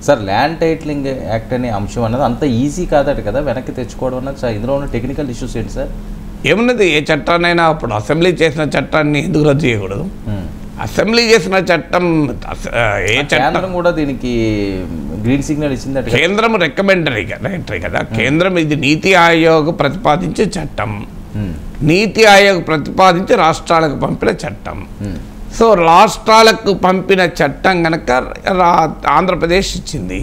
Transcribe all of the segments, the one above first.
Sir land titling act అనే అంశం అన్నది అంత ఈజీ కాదట కదా వెనక్కి తెచ్చుకోవడం అన్నది. ఇందులో ఉన్న టెక్నికల్ ఇష్యూస్ ఏంటి సార్? ఏమున్నది, ఏ చట్టాన్నైనా అప్పుడు అసెంబ్లీ చేసిన చట్టాన్ని ఎందుకు రద్దు చేయకూడదు? అసెంబ్లీ చేసిన చట్టం ఏ చట్టం కూడా దీనికి గ్రీన్ సిగ్నల్ ఇచ్చింది. కేంద్రం రికమెండరీ కదా. కేంద్రం ఇది నీతి ఆయోగ్ ప్రతిపాదించే చట్టం, నీతి ఆయోగ్ ప్రతిపాదించి రాష్ట్రాలకు పంపిన చట్టం. సో రాష్ట్రాలకు పంపిన చట్టం కనుక ఆంధ్రప్రదేశ్ ఇచ్చింది.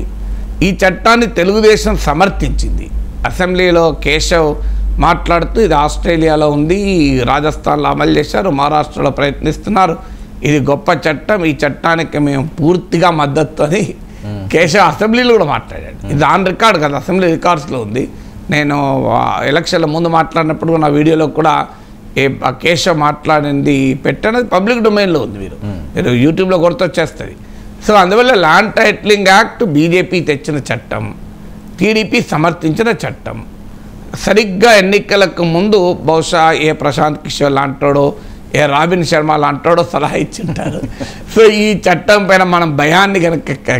ఈ చట్టాన్ని తెలుగుదేశం సమర్థించింది. అసెంబ్లీలో కేశవ్ మాట్లాడుతూ ఇది ఆస్ట్రేలియాలో ఉంది, రాజస్థాన్లో అమలు చేశారు, మహారాష్ట్రలో ప్రయత్నిస్తున్నారు, ఇది గొప్ప చట్టం, ఈ చట్టానికి మేము పూర్తిగా మద్దతు అని కేశవ్ అసెంబ్లీలో కూడా మాట్లాడాడు. ఇది ఆన్ రికార్డ్ కదా, అసెంబ్లీ రికార్డ్స్లో ఉంది. నేను ఎలక్షన్ల ముందు మాట్లాడినప్పుడు నా వీడియోలో కూడా కేశవ్ మాట్లాడింది పెట్టినది పబ్లిక్ డొమైన్లో ఉంది. మీరు యూట్యూబ్లో గుర్తొచ్చేస్తుంది. సో అందువల్ల ల్యాండ్ టైటిలింగ్ యాక్ట్ బీజేపీ తెచ్చిన చట్టం, టీడీపీ సమర్థించిన చట్టం. సరిగ్గా ఎన్నికలకు ముందు బహుశా ఏ ప్రశాంత్ కిషోర్ లాంటోడో ఏ రాబిన్ శర్మ లాంటోడో సలహా ఇచ్చింటారు. సో ఈ చట్టం పైన మనం భయాన్ని కనుక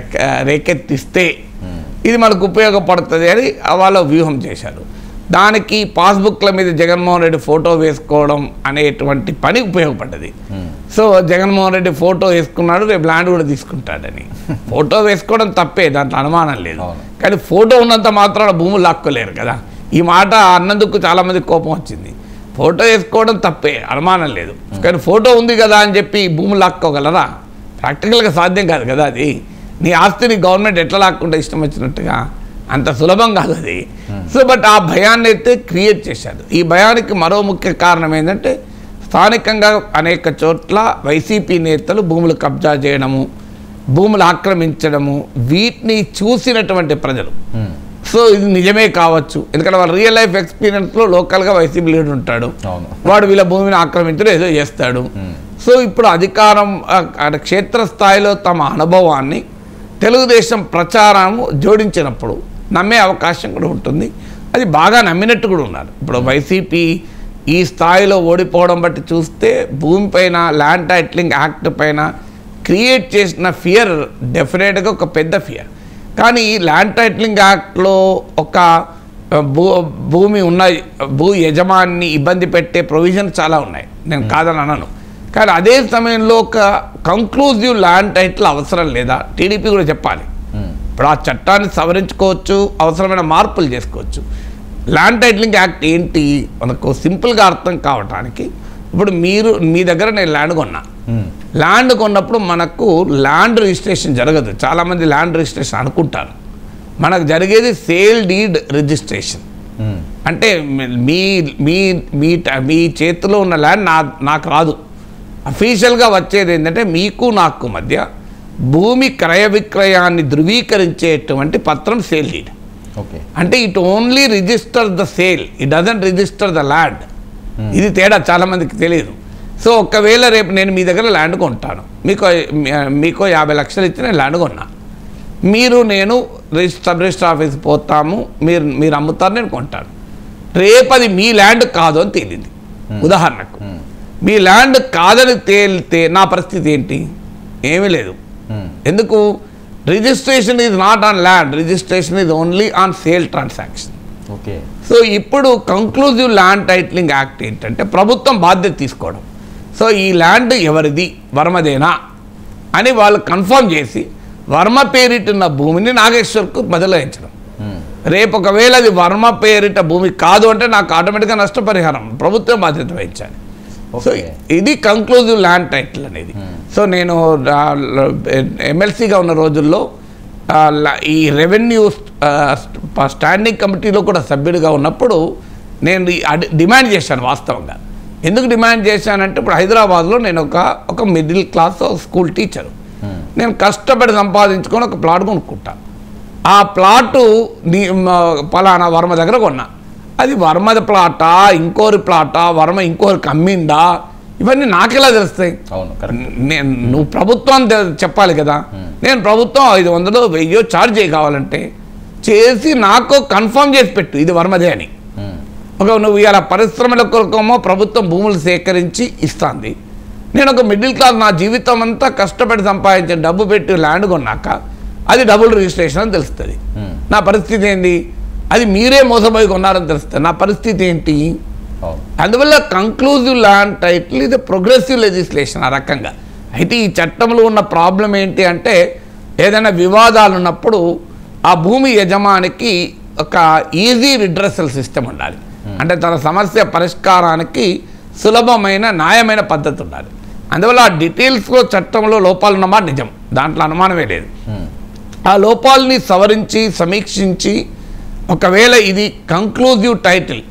రేకెత్తిస్తే ఇది మనకు ఉపయోగపడుతుంది అని వాళ్ళు వ్యూహం చేశారు. దానికి పాస్బుక్ల మీద జగన్మోహన్ రెడ్డి ఫోటో వేసుకోవడం అనేటువంటి పని ఉపయోగపడ్డది. సో జగన్మోహన్ రెడ్డి ఫోటో వేసుకున్నాడు, రేపు ల్యాండ్ కూడా తీసుకుంటాడని. ఫోటో వేసుకోవడం తప్పే, దాంట్లో అనుమానం లేదు. కానీ ఫోటో ఉన్నంత మాత్రాన భూములు లాక్కోలేరు కదా. ఈ మాట అన్నందుకు చాలామంది కోపం వచ్చింది. ఫోటో వేసుకోవడం తప్పే, అనుమానం లేదు. కానీ ఫోటో ఉంది కదా అని చెప్పి భూములు లాక్కోగలరా? ప్రాక్టికల్గా సాధ్యం కాదు కదా. అది నీ ఆస్తిని గవర్నమెంట్ ఎట్లా లాక్కుంటే ఇష్టం వచ్చినట్టుగా అంత సులభం కాదు అది. సో బట్ ఆ భయాన్ని అయితే క్రియేట్ చేశారు. ఈ భయానికి మరో ముఖ్య కారణం ఏంటంటే స్థానికంగా అనేక చోట్ల వైసీపీ నేతలు భూములు కబ్జా చేయడము, భూములు ఆక్రమించడము, వీటిని చూసినటువంటి ప్రజలు. సో ఇది నిజమే కావచ్చు, ఎందుకంటే వాళ్ళ రియల్ లైఫ్ ఎక్స్పీరియన్స్లో లోకల్గా వైసీపీ లీడర్ ఉంటాడు, వాడు వీళ్ళ భూమిని ఆక్రమించడం ఏదో చేస్తాడు. సో ఇప్పుడు అధికారం క్షేత్రస్థాయిలో తమ అనుభవాన్ని తెలుగుదేశం ప్రచారము జోడించినప్పుడు నమ్మే అవకాశం కూడా ఉంటుంది. అది బాగా నమ్మినట్టు కూడా ఉన్నారు. ఇప్పుడు వైసీపీ ఈ స్థాయిలో ఓడిపోవడం బట్టి చూస్తే భూమిపైన ల్యాండ్ టైటిలింగ్ యాక్ట్ పైన క్రియేట్ చేసిన ఫియర్ డెఫినెట్గా ఒక పెద్ద ఫియర్. కానీ ల్యాండ్ టైటిలింగ్ యాక్ట్లో ఒక భూమి ఉన్న భూ యజమాని ఇబ్బంది పెట్టే ప్రొవిజన్ చాలా ఉన్నాయి, నేను కాదని అనను. కానీ అదే సమయంలో ఒక కంక్లూజివ్ ల్యాండ్ టైటిల్ అవసరం లేదా టీడీపీ కూడా చెప్పాలి. ఇప్పుడు ఆ చట్టాన్ని సవరించుకోవచ్చు, అవసరమైన మార్పులు చేసుకోవచ్చు. ల్యాండ్ టైటిలింగ్ యాక్ట్ ఏంటి మనకు సింపుల్గా అర్థం కావటానికి, ఇప్పుడు మీ దగ్గర నేను ల్యాండ్ కొన్నా, ల్యాండ్ కొన్నప్పుడు మనకు ల్యాండ్ రిజిస్ట్రేషన్ జరగదు. చాలామంది ల్యాండ్ రిజిస్ట్రేషన్ అనుకుంటారు, మనకు జరిగేది సేల్ డీడ్ రిజిస్ట్రేషన్. అంటే మీ మీ మీ చేతిలో ఉన్న ల్యాండ్ నాకు రాదు. అఫీషియల్గా వచ్చేది ఏంటంటే మీకు నాకు మధ్య భూమి క్రయ విక్రయాన్ని ధృవీకరించేటువంటి పత్రం సేల్ డీడ్. అంటే it only register the sale, it doesn't register the land. ఇది తేడా చాలామందికి తెలియదు. సో ఒకవేళ రేపు నేను మీ దగ్గర ల్యాండ్ కొంటాను, మీకు 50 లక్షలు ఇచ్చి నేను ల్యాండ్ కొన్నా, నేను సబ్ రిజిస్టర్ ఆఫీస్ పోతాము, మీరు అమ్ముతారు, నేను కొంటాను. రేపు అది మీ ల్యాండ్ కాదు అని తేలింది, ఉదాహరణకు మీ ల్యాండ్ కాదని తేలితే నా పరిస్థితి ఏంటి? ఏమీ లేదు. ఎందుకు? Registration is not on land, registration is only on sale transaction. So ఇప్పుడు కంక్లూజివ్ ల్యాండ్ టైటిలింగ్ యాక్ట్ ఏంటంటే ప్రభుత్వం బాధ్యత తీసుకోవడం. సో ఈ ల్యాండ్ ఎవరిది, వర్మదేనా అని వాళ్ళు కన్ఫర్మ్ చేసి వర్మ పేరిటున్న భూమిని నాగేశ్వర్కు బదలాయించడం. రేపు ఒకవేళ అది వర్మ పేరిట భూమి కాదు అంటే నాకు ఆటోమేటిక్గా నష్టపరిహారం ప్రభుత్వం బాధ్యత వహించాలి. సో ఇది కంక్లూజివ్ ల్యాండ్ టైటిల్ అనేది. సో నేను ఎమ్మెల్సీగా ఉన్న రోజుల్లో ఈ రెవెన్యూ స్టాండింగ్ కమిటీలో కూడా సభ్యుడిగా ఉన్నప్పుడు నేను డిమాండ్ చేశాను. వాస్తవంగా ఎందుకు డిమాండ్ చేశానంటే, ఇప్పుడు హైదరాబాద్లో నేను ఒక మిడిల్ క్లాస్ స్కూల్ టీచరు, నేను కష్టపడి సంపాదించుకొని ఒక ప్లాట్ కొనుక్కుంటాను. ఆ ప్లాటు పలానా వర్మ దగ్గర కొన్నా, అది వర్మది ప్లాటా ఇంకోరి ప్లాటా, వర్మ ఇంకోరికి అమ్మిందా, ఇవన్నీ నాకెలా తెలుస్తాయి? నువ్వు ప్రభుత్వం చెప్పాలి కదా. నేను ప్రభుత్వం 500 1000 ఛార్జ్ చేయ కావాలంటే చేసి నాకు కన్ఫర్మ్ చేసి పెట్టు ఇది వర్మదే అని. నువ్వు ఇలా పరిశ్రమల కొరకేమో ప్రభుత్వం భూములు సేకరించి ఇస్తుంది, నేను ఒక మిడిల్ క్లాస్ నా జీవితం అంతా కష్టపడి సంపాదించిన డబ్బు పెట్టి ల్యాండ్ కొన్నాక అది డబుల్ రిజిస్ట్రేషన్ అని తెలుస్తుంది. నా పరిస్థితి ఏంటి? అది మీరే మోసపోయి కొన్నారని తెలుస్తుంది. నా పరిస్థితి ఏంటి? అందువల్ల కంక్లూజివ్ ల్యాండ్ టైటిల్ ఇది ప్రోగ్రెసివ్ లెజిస్లేషన్ ఆ రకంగా. అయితే ఈ చట్టంలో ఉన్న ప్రాబ్లం ఏంటి అంటే ఏదైనా వివాదాలు ఉన్నప్పుడు ఆ భూమి యజమానికి ఒక ఈజీ రిడ్రెసల్ సిస్టమ్ ఉండాలి. అంటే తన సమస్య పరిష్కారానికి సులభమైన న్యాయమైన పద్ధతి ఉండాలి. అందువల్ల ఆ డీటెయిల్స్లో చట్టంలో లోపాలు ఉన్నమాట నిజం, దాంట్లో అనుమానమే లేదు. ఆ లోపాలని సవరించి సమీక్షించి ఒకవేళ ఇది కంక్లూజివ్ టైటిల్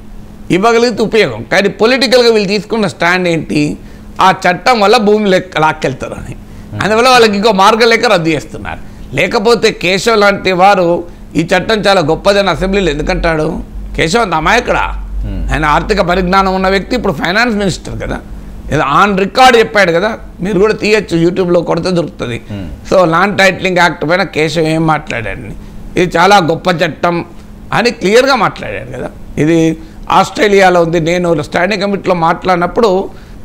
ఇవ్వగలిగితే ఉపయోగం. కానీ పొలిటికల్గా వీళ్ళు తీసుకున్న స్టాండ్ ఏంటి? ఆ చట్టం వల్ల భూమి లాక్కెళ్తారు అని. అందువల్ల వాళ్ళకి ఇంకో మార్గం లేక రద్దు చేస్తున్నారు. లేకపోతే కేశవ్ లాంటి వారు ఈ చట్టం చాలా గొప్పదని అసెంబ్లీలో ఎందుకంటాడు? కేశవ్ అంత అమాయకుడా? ఆయన ఆర్థిక పరిజ్ఞానం ఉన్న వ్యక్తి, ఇప్పుడు ఫైనాన్స్ మినిస్టర్ కదా, ఏదో ఆన్ రికార్డ్ చెప్పాడు కదా, మీరు కూడా తీయచ్చు, యూట్యూబ్లో కొడితే దొరుకుతుంది. సో ల్యాండ్ టైటిలింగ్ యాక్ట్ పైన కేశవ్ ఏం మాట్లాడాడని, ఇది చాలా గొప్ప చట్టం అని క్లియర్గా మాట్లాడాడు కదా. ఇది ఆస్ట్రేలియాలో ఉంది. నేను స్టాండింగ్ కమిటీలో మాట్లాడినప్పుడు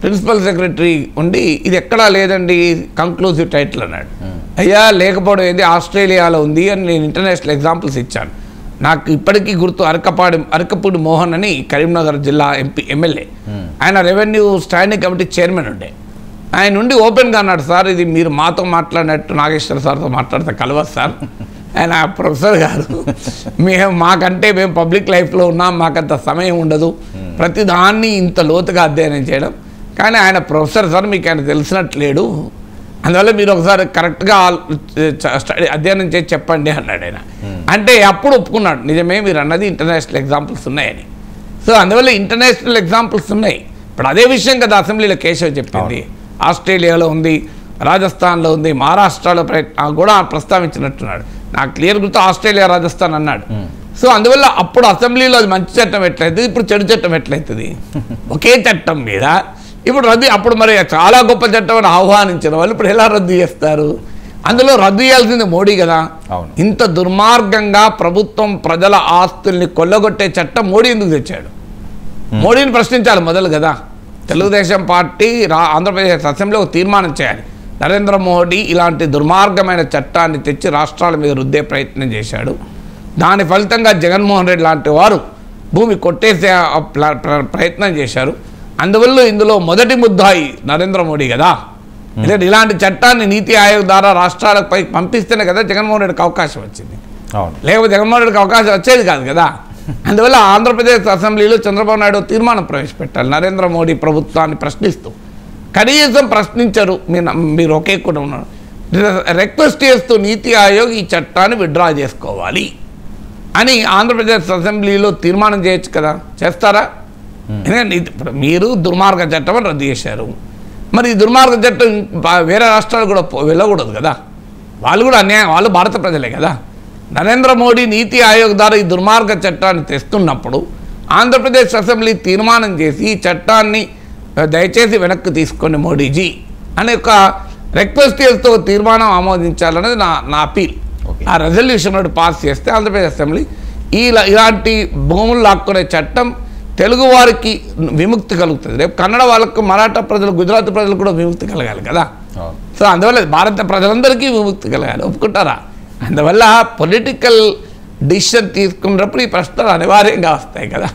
ప్రిన్సిపల్ సెక్రటరీ ఉండి ఇది ఎక్కడా లేదండి కంక్లూజివ్ టైటిల్ అన్నాడు. అయ్యా లేకపోవడం ఏంది, ఆస్ట్రేలియాలో ఉంది అని నేను ఇంటర్నేషనల్ ఎగ్జాంపుల్స్ ఇచ్చాను. నాకు ఇప్పటికీ గుర్తు అరకపూడి మోహన్ అని కరీంనగర్ జిల్లా ఎమ్మెల్యే, ఆయన రెవెన్యూ స్టాండింగ్ కమిటీ చైర్మన్ ఉండే. ఆయన నుండి ఓపెన్గా అన్నాడు, సార్ ఇది మీరు మాతో మాట్లాడినట్టు నాగేశ్వర సార్తో మాట్లాడితే కలవదు సార్. ఆయన ప్రొఫెసర్ గారు, మాకంటే మేము పబ్లిక్ లైఫ్లో ఉన్నాం, మాకంత సమయం ఉండదు ప్రతి దాన్ని ఇంత లోతుగా అధ్యయనం చేయడం. కానీ ఆయన ప్రొఫెసర్ సార్, మీకు ఆయన తెలిసినట్లేడు, అందువల్ల మీరు ఒకసారి కరెక్ట్గా అధ్యయనం చేసి చెప్పండి అన్నాడు ఆయన. అంటే అప్పుడు ఒప్పుకున్నాడు, నిజమే మీరు అన్నది ఇంటర్నేషనల్ ఎగ్జాంపుల్స్ ఉన్నాయని. సో అందువల్ల ఇంటర్నేషనల్ ఎగ్జాంపుల్స్ ఉన్నాయి. ఇప్పుడు అదే విషయం కదా అసెంబ్లీలో కేశవ్ చెప్పింది. ఆస్ట్రేలియాలో ఉంది, రాజస్థాన్లో ఉంది, మహారాష్ట్రలో కూడా ప్రస్తావించినట్టున్నాడు. నాకు క్లియర్ గుర్తు ఆస్ట్రేలియా రాజస్థాన్ అన్నాడు. సో అందువల్ల అప్పుడు అసెంబ్లీలో అది మంచి చట్టం ఎట్లయితుంది, ఇప్పుడు చెడు చట్టం ఎట్లయితుంది? ఒకే చట్టం మీద ఇప్పుడు రద్దు, అప్పుడు మరి చాలా గొప్ప చట్టం అని ఆహ్వానించిన వాళ్ళు ఇప్పుడు ఎలా రద్దు చేస్తారు? అందులో రద్దు చేయాల్సింది మోడీ కదా. ఇంత దుర్మార్గంగా ప్రభుత్వం ప్రజల ఆస్తుల్ని కొల్లగొట్టే చట్టం మోడీ ఎందుకు తెచ్చాడు? మోడీని ప్రశ్నించాలి మొదలు కదా. తెలుగుదేశం పార్టీ ఆంధ్రప్రదేశ్ అసెంబ్లీలో ఒక తీర్మానం చేయాలి, నరేంద్ర మోడీ ఇలాంటి దుర్మార్గమైన చట్టాన్ని తెచ్చి రాష్ట్రాల మీద రుద్దే ప్రయత్నం చేశాడు, దాని ఫలితంగా జగన్మోహన్ రెడ్డి లాంటి వారు భూమి కొట్టేసే ప్రయత్నం చేశారు, అందువల్ల ఇందులో మొదటి ముద్దాయి నరేంద్ర మోడీ కదా. ఎందుకంటే ఇలాంటి చట్టాన్ని నీతి ఆయోగ్ ద్వారా రాష్ట్రాలకు పైకి పంపిస్తేనే కదా జగన్మోహన్ రెడ్డికి అవకాశం వచ్చింది, లేకపోతే జగన్మోహన్ రెడ్డికి అవకాశం వచ్చేది కాదు కదా. అందువల్ల ఆంధ్రప్రదేశ్ అసెంబ్లీలో చంద్రబాబు నాయుడు తీర్మానం ప్రవేశపెట్టాలి నరేంద్ర మోడీ ప్రభుత్వాన్ని ప్రశ్నిస్తూ. కనీసం ప్రశ్నించరు, మీరు ఒకే కూడా ఉన్నారు, రిక్వెస్ట్ చేస్తూ నీతి ఆయోగ్ ఈ చట్టాన్ని విత్డ్రా చేసుకోవాలి అని ఆంధ్రప్రదేశ్ అసెంబ్లీలో తీర్మానం చేయొచ్చు కదా. చేస్తారా? ఎందుకంటే ఇప్పుడు మీరు దుర్మార్గ చట్టం అని రద్దు చేశారు, మరి ఈ దుర్మార్గ చట్టం వేరే రాష్ట్రాలు కూడా వెళ్ళకూడదు కదా, వాళ్ళు కూడా అన్యాయం, వాళ్ళు భారత ప్రజలే కదా. నరేంద్ర మోడీ నీతి ఆయోగ్ ద్వారా ఈ దుర్మార్గ చట్టాన్ని తెస్తున్నప్పుడు ఆంధ్రప్రదేశ్ అసెంబ్లీ తీర్మానం చేసి ఈ చట్టాన్ని దయచేసి వెనక్కి తీసుకోండి మోడీజీ అనే ఒక రిక్వెస్ట్ చేస్తూ తీర్మానం ఆమోదించాలనేది నా అపీల్. ఆ రెజల్యూషన్ పాస్ చేస్తే ఆంధ్రప్రదేశ్ అసెంబ్లీ ఇలాంటి భూములు లాక్కునే చట్టం తెలుగు వారికి విముక్తి కలుగుతుంది. రేపు కన్నడ వాళ్ళకు, మరాఠా ప్రజలు, గుజరాత్ ప్రజలు కూడా విముక్తి కలగాలి కదా. సో అందువల్ల భారత ప్రజలందరికీ విముక్తి కలగాలి, ఒప్పుకుంటారా? అందువల్ల పొలిటికల్ డిసిషన్ తీసుకున్నప్పుడు ఈ ప్రశ్నలు అనివార్యంగా వస్తాయి కదా.